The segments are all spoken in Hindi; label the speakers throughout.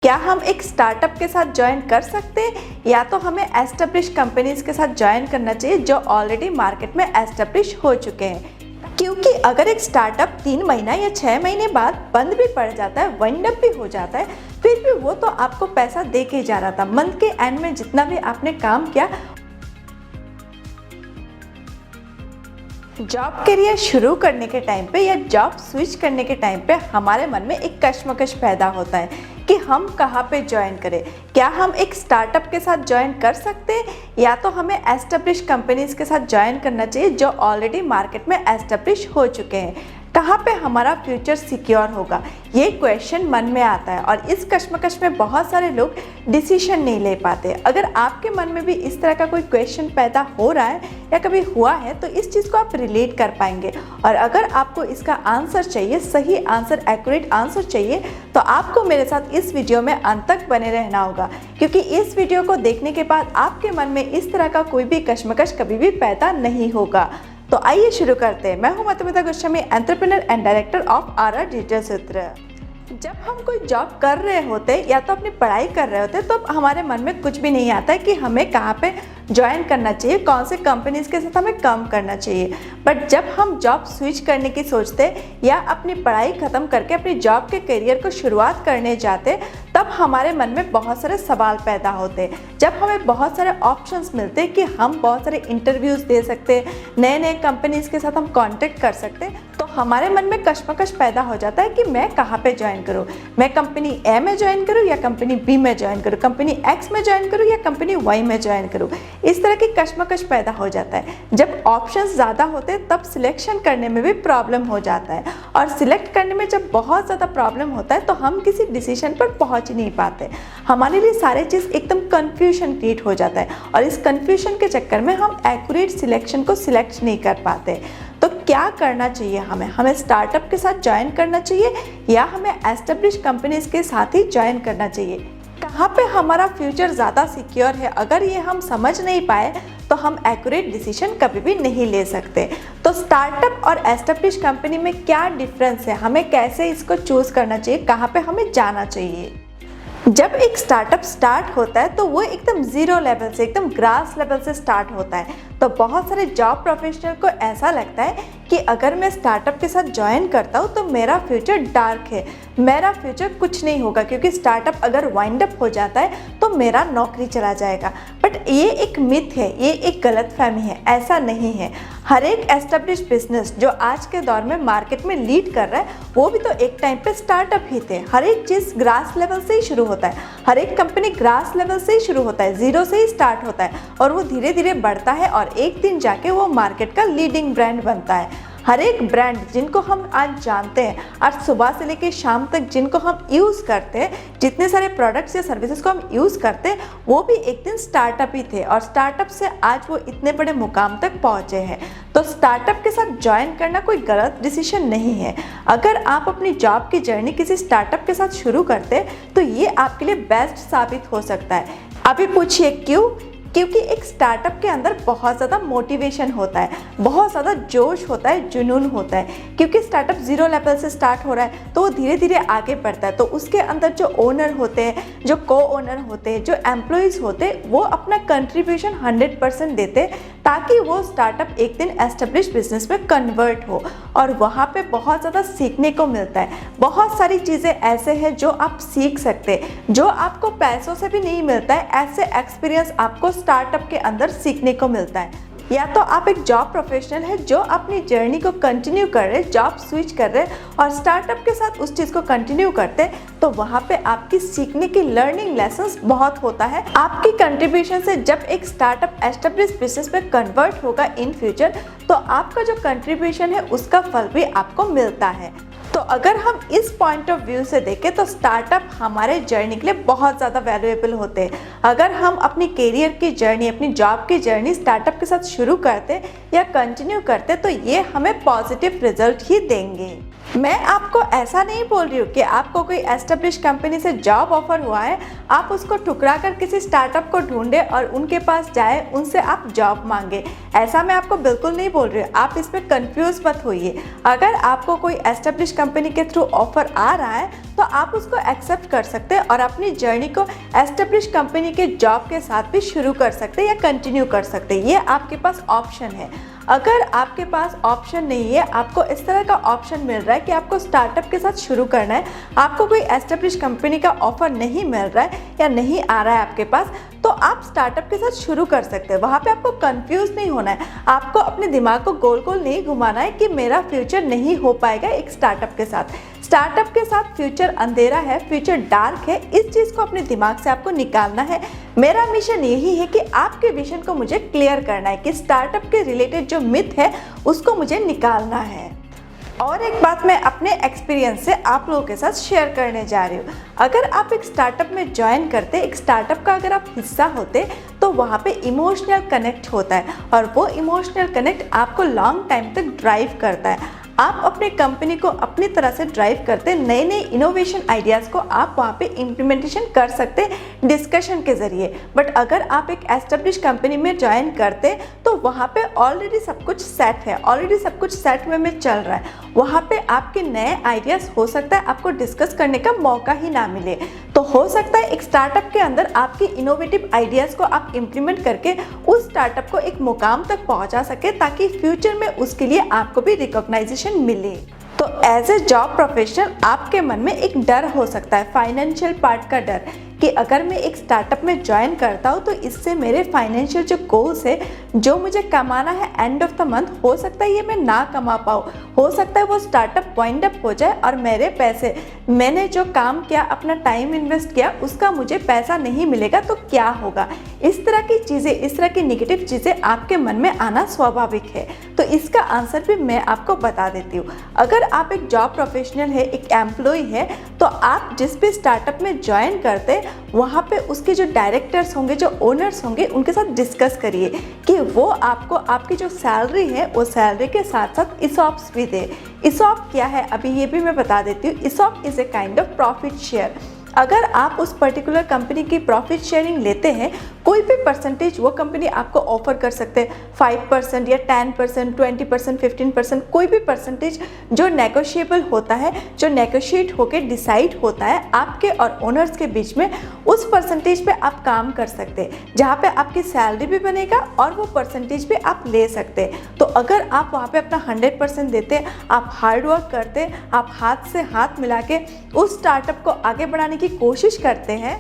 Speaker 1: क्या हम एक स्टार्टअप के साथ ज्वाइन कर सकते हैं या तो हमें एस्टेब्लिश कंपनीज के साथ ज्वाइन करना चाहिए जो ऑलरेडी मार्केट में एस्टेब्लिश हो चुके हैं। क्योंकि अगर एक स्टार्टअप 3 महीना या 6 महीने बाद बंद भी पड़ जाता है, वाइंड अप भी हो जाता है, फिर भी वो तो आपको पैसा दे के जा रहा था। मंथ के एंड में जितना भी आपने काम किया, जॉब करियर शुरू करने के टाइम पे या जॉब स्विच करने के टाइम पे हमारे मन में एक कश्मकश पैदा होता है कि हम कहाँ पे ज्वाइन करें। क्या हम एक स्टार्टअप के साथ ज्वाइन कर सकते हैं या तो हमें एस्टेब्लिश कंपनीज के साथ ज्वाइन करना चाहिए जो ऑलरेडी मार्केट में एस्टेब्लिश हो चुके हैं। कहाँ पे हमारा फ्यूचर सिक्योर होगा, ये क्वेश्चन मन में आता है और इस कश्मकश में बहुत सारे लोग डिसीजन नहीं ले पाते। अगर आपके मन में भी इस तरह का कोई क्वेश्चन पैदा हो रहा है या कभी हुआ है तो इस चीज़ को आप रिलेट कर पाएंगे। और अगर आपको इसका आंसर चाहिए, सही आंसर, एक्यूरेट आंसर चाहिए, तो आपको मेरे साथ इस वीडियो में अंत तक बने रहना होगा, क्योंकि इस वीडियो को देखने के बाद आपके मन में इस तरह का कोई भी कश्मकश कभी भी पैदा नहीं होगा। तो आइए शुरू करते हैं। मैं हूं Madhumita Goswami, entrepreneur and director of our digital Sutra. जब हम कोई जॉब कर रहे होते या तो अपनी पढ़ाई कर रहे होते तो हमारे मन में कुछ भी नहीं आता है कि हमें कहाँ पे ज्वाइन करना चाहिए, कौन से कंपनीज के साथ हमें काम करना चाहिए। बट जब हम जॉब स्विच करने की सोचते या अपनी पढ़ाई ख़त्म करके अपनी जॉब के करियर को शुरुआत करने जाते, तब हमारे मन में बहुत सारे सवाल पैदा होते। जब हमें बहुत सारे ऑप्शंस मिलते कि हम बहुत सारे इंटरव्यूज़ दे सकते, नए नए कंपनीज के साथ हम कांटेक्ट कर सकते, तो हमारे मन में कश्मकश पैदा हो जाता है कि मैं कहाँ पे ज्वाइन करूँ। मैं कंपनी ए में ज्वाइन करूँ या कंपनी बी में ज्वाइन करूँ, कंपनी एक्स में ज्वाइन करूँ या कंपनी वाई में ज्वाइन करूँ। इस तरह की कश्मकश पैदा हो जाता है। जब ऑप्शंस ज़्यादा होते हैं तब सिलेक्शन करने में भी प्रॉब्लम हो जाता है, और सिलेक्ट करने में जब बहुत ज़्यादा प्रॉब्लम होता है तो हम किसी डिसीजन पर पहुँच नहीं पाते। हमारे लिए सारे चीज़ एकदम कन्फ्यूजन क्रिएट हो जाता है और इस कन्फ्यूजन के चक्कर में हम एक्यूरेट सिलेक्शन को सिलेक्ट नहीं कर पाते। तो क्या करना चाहिए हमें स्टार्टअप के साथ ज्वाइन करना चाहिए या हमें एस्टेब्लिश कंपनीज के साथ ही ज्वाइन करना चाहिए। कहाँ पे हमारा फ्यूचर ज़्यादा सिक्योर है, अगर ये हम समझ नहीं पाए तो हम एक्यूरेट डिसीजन कभी भी नहीं ले सकते। तो स्टार्टअप और एस्टेब्लिश कंपनी में क्या डिफरेंस है, हमें कैसे इसको चूज़ करना चाहिए, कहाँ पे हमें जाना चाहिए। जब एक स्टार्टअप स्टार्ट होता है तो वो एकदम ज़ीरो लेवल से, एकदम ग्रास लेवल से स्टार्ट होता है। तो बहुत सारे जॉब प्रोफेशनल को ऐसा लगता है कि अगर मैं स्टार्टअप के साथ ज्वाइन करता हूँ तो मेरा फ्यूचर डार्क है, मेरा फ्यूचर कुछ नहीं होगा, क्योंकि स्टार्टअप अगर वाइंड अप हो जाता है तो मेरा नौकरी चला जाएगा। बट ये एक मिथ है, ये एक गलतफहमी है, ऐसा नहीं है। हर एक एस्टेब्लिश बिजनेस जो आज के दौर में मार्केट में लीड कर रहा है वो भी तो एक टाइम पे स्टार्टअप ही थे। हर एक चीज़ ग्रास लेवल से ही शुरू होता है, हर एक कंपनी ग्रास लेवल से ही शुरू होता है, ज़ीरो से ही स्टार्ट होता है और वो धीरे धीरे बढ़ता है और एक दिन जाके वो मार्केट का लीडिंग ब्रांड बनता है। हर एक ब्रांड जिनको हम आज जानते हैं, आज सुबह से लेकर शाम तक जिनको हम यूज़ करते हैं, जितने सारे प्रोडक्ट्स या सर्विसेज को हम यूज़ करते हैं, वो भी एक दिन स्टार्टअप ही थे और स्टार्टअप से आज वो इतने बड़े मुकाम तक पहुँचे हैं। तो स्टार्टअप के साथ ज्वाइन करना कोई गलत डिसीजन नहीं है। अगर आप अपनी जॉब की जर्नी किसी स्टार्टअप के साथ शुरू करते हैं तो ये आपके लिए बेस्ट साबित हो सकता है। अभी पूछिए क्यों? क्योंकि एक स्टार्टअप के अंदर बहुत ज़्यादा मोटिवेशन होता है, बहुत ज़्यादा जोश होता है, जुनून होता है। क्योंकि स्टार्टअप ज़ीरो लेवल से स्टार्ट हो रहा है तो वो धीरे धीरे आगे बढ़ता है। तो उसके अंदर जो ओनर होते हैं, जो को ओनर होते हैं, जो एम्प्लॉयज़ होते हैं, वो अपना कंट्रीब्यूशन 100% देते हैं ताकि वो स्टार्टअप एक दिन एस्टेब्लिश बिजनेस में कन्वर्ट हो। और वहाँ पे बहुत ज़्यादा सीखने को मिलता है। बहुत सारी चीज़ें ऐसे हैं जो आप सीख सकते हैं, जो आपको पैसों से भी नहीं मिलता है। ऐसे एक्सपीरियंस आपको स्टार्टअप के अंदर सीखने को मिलता है। या तो आप एक जॉब प्रोफेशनल है जो अपनी जर्नी को कंटिन्यू कर रहे हैं, जॉब स्विच कर रहे हैं और स्टार्टअप के साथ उस चीज़ को कंटिन्यू करते हैं, तो वहाँ पे आपकी सीखने की लर्निंग लेसन्स बहुत होता है। आपकी कंट्रीब्यूशन से जब एक स्टार्टअप एस्टेब्लिश बिजनेस में कन्वर्ट होगा इन फ्यूचर, तो आपका जो कंट्रीब्यूशन है उसका फल भी आपको मिलता है। तो अगर हम इस पॉइंट ऑफ व्यू से देखें तो स्टार्टअप हमारे जर्नी के लिए बहुत ज़्यादा वैल्यूएबल होते हैं। अगर हम अपनी करियर की जर्नी, अपनी जॉब की जर्नी स्टार्टअप के साथ शुरू करते या कंटिन्यू करते तो ये हमें पॉजिटिव रिजल्ट ही देंगे। मैं आपको ऐसा नहीं बोल रही हूँ कि आपको कोई एस्टेब्लिश कंपनी से जॉब ऑफर हुआ है, आप उसको ठुकरा कर किसी स्टार्टअप को ढूंढे और उनके पास जाए, उनसे आप जॉब मांगे। ऐसा मैं आपको बिल्कुल नहीं बोल रही हूँ, आप इसमें कंफ्यूज मत होइए। अगर आपको कोई एस्टेब्लिश कंपनी के थ्रू ऑफर आ रहा है तो आप उसको एक्सेप्ट कर सकते हैं और अपनी जर्नी को एस्टेब्लिश कंपनी के जॉब के साथ भी शुरू कर सकते हैं या कंटिन्यू कर सकते हैं। ये आपके पास ऑप्शन है। अगर आपके पास ऑप्शन नहीं है, आपको इस तरह का ऑप्शन मिल रहा है कि आपको स्टार्टअप के साथ शुरू करना है, आपको कोई एस्टेब्लिश कंपनी का ऑफर नहीं मिल रहा है या नहीं आ रहा है आपके पास, तो आप स्टार्टअप के साथ शुरू कर सकते हैं। वहाँ पे आपको कंफ्यूज नहीं होना है, आपको अपने दिमाग को गोल गोल नहीं घुमाना है कि मेरा फ्यूचर नहीं हो पाएगा एक स्टार्टअप के साथ। स्टार्टअप के साथ फ्यूचर अंधेरा है, फ्यूचर डार्क है, इस चीज़ को अपने दिमाग से आपको निकालना है। मेरा मिशन यही है कि आपके विजन को मुझे क्लियर करना है कि स्टार्टअप के रिलेटेड जो मिथ है उसको मुझे निकालना है। और एक बात मैं अपने एक्सपीरियंस से आप लोगों के साथ शेयर करने जा रही हूँ। अगर आप एक स्टार्टअप में ज्वाइन करते, एक स्टार्टअप का अगर आप हिस्सा होते, तो वहाँ पे इमोशनल कनेक्ट होता है और वो इमोशनल कनेक्ट आपको लॉन्ग टाइम तक ड्राइव करता है। आप अपने कंपनी को अपनी तरह से ड्राइव करते, नए नए इनोवेशन आइडियाज़ को आप वहाँ पे इम्प्लीमेंटेशन कर सकते डिस्कशन के ज़रिए। बट अगर आप एक एस्टेब्लिश कंपनी में ज्वाइन करते तो वहाँ पे ऑलरेडी सब कुछ सेट है, ऑलरेडी सब कुछ सेट वे में चल रहा है। वहाँ पे आपके नए आइडियाज़ हो सकता है आपको डिस्कस करने का मौका ही ना मिले। तो हो सकता है एक स्टार्टअप के अंदर आपके इनोवेटिव आइडियाज़ को आप इम्प्लीमेंट करके उस स्टार्टअप को एक मुकाम तक पहुँचा सके, ताकि फ्यूचर में उसके लिए आपको भी रिकॉग्नाइजेशन मिले। तो एज ए जॉब प्रोफेशनल आपके मन में एक डर हो सकता है, फाइनेंशियल पार्ट का डर, कि अगर मैं एक स्टार्टअप में ज्वाइन करता हूँ तो इससे मेरे फाइनेंशियल जो गोल्स है, जो मुझे कमाना है एंड ऑफ द मंथ, हो सकता है ये मैं ना कमा पाऊँ, हो सकता है वो स्टार्टअप वाइंड अप हो जाए और मेरे पैसे, मैंने जो काम किया, अपना टाइम इन्वेस्ट किया, उसका मुझे पैसा नहीं मिलेगा तो क्या होगा। इस तरह की चीज़ें, इस तरह की नेगेटिव चीज़ें आपके मन में आना स्वाभाविक है। तो इसका आंसर भी मैं आपको बता देती हूँ। अगर आप एक जॉब प्रोफेशनल है, एक एम्प्लॉय है, तो आप जिस भी स्टार्टअप में ज्वाइन करते वहाँ पे उसके जो डायरेक्टर्स होंगे, जो ओनर्स होंगे, उनके साथ डिस्कस करिए कि वो आपको आपकी जो सैलरी है वो सैलरी के साथ साथ ESOPs भी दे। ESOP क्या है अभी ये भी मैं बता देती हूँ। ESOP is a kind of profit share. अगर आप उस पर्टिकुलर कंपनी की प्रॉफिट शेयरिंग लेते हैं, कोई भी परसेंटेज वो कंपनी आपको ऑफर कर सकते हैं, 5% या 10%, 20%, 15%, कोई भी परसेंटेज जो नेगोशिएबल होता है, जो नेगोशिएट होकर डिसाइड होता है आपके और ओनर्स के बीच में, उस परसेंटेज पे आप काम कर सकते हैं, जहाँ पे आपकी सैलरी भी बनेगा और वो परसेंटेज भी आप ले सकते हैं। तो अगर आप वहाँ पे अपना 100% देते, आप हार्ड वर्क करते, आप हाथ से हाथ मिला के उस स्टार्टअप को आगे बढ़ाने की कोशिश करते हैं,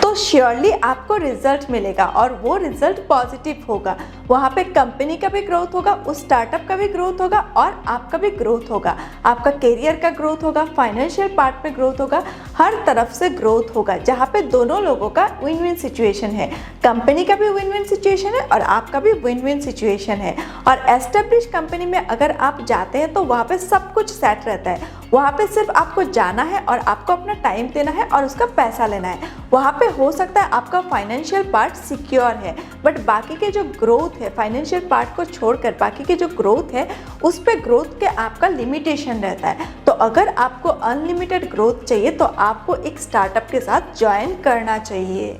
Speaker 1: तो श्योरली आपको रिजल्ट मिलेगा और वो रिजल्ट पॉजिटिव होगा। वहाँ पे कंपनी का भी ग्रोथ होगा, उस स्टार्टअप का भी ग्रोथ होगा और आपका भी ग्रोथ होगा। आपका करियर का ग्रोथ होगा, फाइनेंशियल पार्ट में ग्रोथ होगा, हर तरफ से ग्रोथ होगा, जहाँ पे दोनों लोगों का विन विन सिचुएशन है। कंपनी का भी विन विन सिचुएशन है और आपका भी विन विन सिचुएशन है। और एस्टेब्लिश कंपनी में अगर आप जाते हैं तो वहाँ पे सब कुछ सेट रहता है। वहाँ पे सिर्फ आपको जाना है और आपको अपना टाइम देना है और उसका पैसा लेना है। वहाँ पे हो सकता है आपका फाइनेंशियल पार्ट सिक्योर है, बट बाकी के जो ग्रोथ है, फाइनेंशियल पार्ट को छोड़कर बाकी के जो ग्रोथ है, उस पे ग्रोथ के आपका लिमिटेशन रहता है। तो अगर आपको अनलिमिटेड ग्रोथ चाहिए तो आपको एक स्टार्टअप के साथ ज्वाइन करना चाहिए।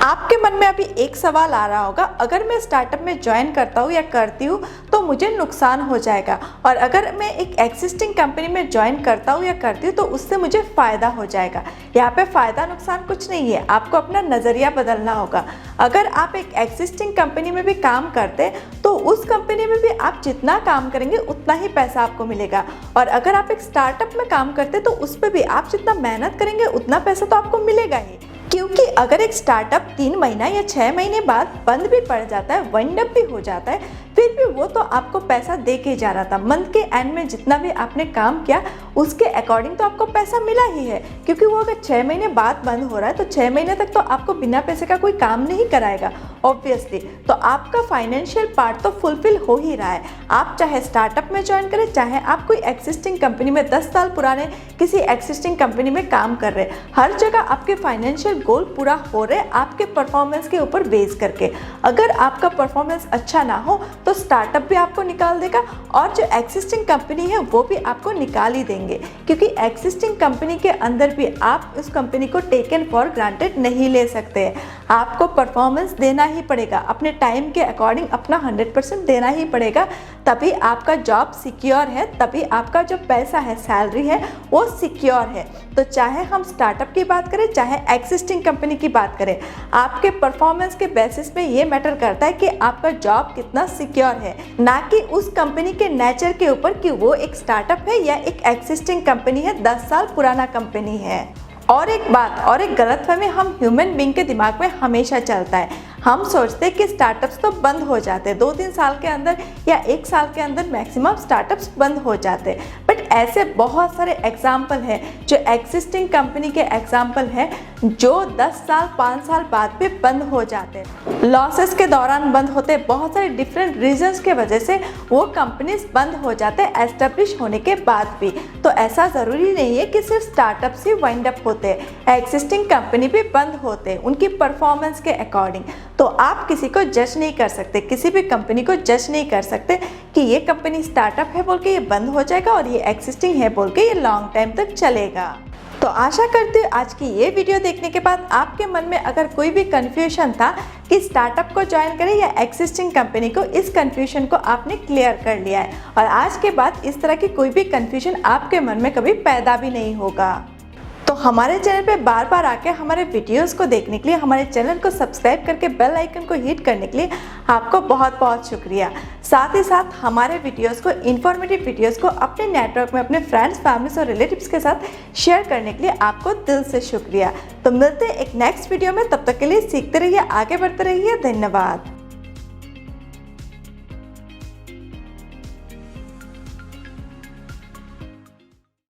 Speaker 1: आपके मन में अभी एक सवाल आ रहा होगा, अगर मैं स्टार्टअप में ज्वाइन करता हूँ या करती हूँ तो मुझे नुकसान हो जाएगा, और अगर मैं एक एग्जिस्टिंग कंपनी में ज्वाइन करता हूँ या करती हूँ तो उससे मुझे फ़ायदा हो जाएगा। यहाँ पे फ़ायदा नुकसान कुछ नहीं है, आपको अपना नज़रिया बदलना होगा। अगर आप एक एग्जिस्टिंग कंपनी में भी काम करते तो उस कंपनी में भी आप जितना काम करेंगे उतना ही पैसा आपको मिलेगा, और अगर आप एक स्टार्टअप में काम करते तो उस पर भी आप जितना मेहनत करेंगे उतना पैसा तो आपको मिलेगा ही। क्योंकि अगर एक स्टार्टअप 3 महीना या 6 महीने बाद बंद भी पड़ जाता है, वाइंड अप भी हो जाता है, फिर भी वो तो आपको पैसा दे के जा रहा था। मंथ के एंड में जितना भी आपने काम किया उसके अकॉर्डिंग तो आपको पैसा मिला ही है। क्योंकि वो अगर 6 महीने बाद बंद हो रहा है तो 6 महीने तक तो आपको बिना पैसे का कोई काम नहीं कराएगा, ऑब्वियसली तो आपका फाइनेंशियल पार्ट तो फुलफिल हो ही रहा है। आप चाहे स्टार्टअप में ज्वाइन करें, चाहे आप कोई एक्सिस्टिंग कंपनी में 10 साल पुराने किसी एक्सिस्टिंग कंपनी में काम कर रहे हैं, हर जगह आपके फाइनेंशियल गोल पूरा हो रहे आपके परफॉर्मेंस के ऊपर बेस करके। अगर आपका परफॉर्मेंस अच्छा ना हो तो स्टार्टअप भी आपको निकाल देगा और जो एक्सिस्टिंग कंपनी है वो भी आपको निकाल ही देंगे, क्योंकि एक्सिस्टिंग कंपनी के अंदर भी आप उस कंपनी को टेकन फॉर ग्रांटेड नहीं ले सकते। आपको परफॉर्मेंस देना ही पड़ेगा, अपने टाइम के अकॉर्डिंग अपना 100% देना ही पड़ेगा, तभी आपका जॉब सिक्योर है, तभी आपका जो पैसा है, सैलरी है, वो सिक्योर है। तो चाहे हम स्टार्टअप की बात करें, चाहे एक्सिस्टिंग कंपनी की बात करें, आपके परफॉर्मेंस के बेसिस पे ये मैटर करता है कि आपका जॉब कितना सिक्योर है, ना कि उस कंपनी के नेचर के ऊपर कि वो एक स्टार्टअप है या एक एक्सिस्टिंग कंपनी है, 10 साल पुराना कंपनी है। और एक बात और एक गलतफहमी हम ह्यूमन बीइंग के दिमाग में हमेशा चलता है, हम सोचते हैं कि स्टार्टअप्स तो बंद हो जाते हैं 2-3 साल के अंदर या 1 साल के अंदर मैक्सिमम स्टार्टअप्स बंद हो जाते हैं। बट ऐसे बहुत सारे एग्जाम्पल हैं जो एक्सिस्टिंग कंपनी के एग्जाम्पल हैं जो 10 साल 5 साल बाद भी बंद हो जाते हैं, लॉसेस के दौरान बंद होते, बहुत सारे डिफरेंट रीजंस के वजह से वो कंपनीज बंद हो जाते हैं एस्टेब्लिश होने के बाद भी। तो ऐसा ज़रूरी नहीं है कि सिर्फ स्टार्टअप्स ही वाइंड अप होते हैं, एक्सिस्टिंग कंपनी भी बंद होते हैं उनकी परफॉर्मेंस के अकॉर्डिंग। तो आप किसी को जज नहीं कर सकते, किसी भी कंपनी को जज नहीं कर सकते कि ये कंपनी स्टार्टअप है बोल के ये बंद हो जाएगा और ये एक्सिस्टिंग है बोल के ये लॉन्ग टाइम तक चलेगा। तो आशा करती हूँ आज की ये वीडियो देखने के बाद आपके मन में अगर कोई भी कन्फ्यूजन था कि स्टार्टअप को ज्वाइन करें या एक्सिस्टिंग कंपनी को, इस कन्फ्यूजन को आपने क्लियर कर लिया है और आज के बाद इस तरह की कोई भी कन्फ्यूजन आपके मन में कभी पैदा भी नहीं होगा। तो हमारे चैनल पे बार बार आके हमारे वीडियोस को देखने के लिए, हमारे चैनल को सब्सक्राइब करके बेल आइकन को हिट करने के लिए आपको बहुत बहुत शुक्रिया। साथ ही साथ हमारे वीडियोस को, इन्फॉर्मेटिव वीडियोस को अपने नेटवर्क में अपने फ्रेंड्स, फैमिलीज और रिलेटिव्स के साथ शेयर करने के लिए आपको दिल से शुक्रिया। तो मिलते हैं एक नेक्स्ट वीडियो में, तब तक के लिए सीखते रहिए, आगे बढ़ते रहिए। धन्यवाद।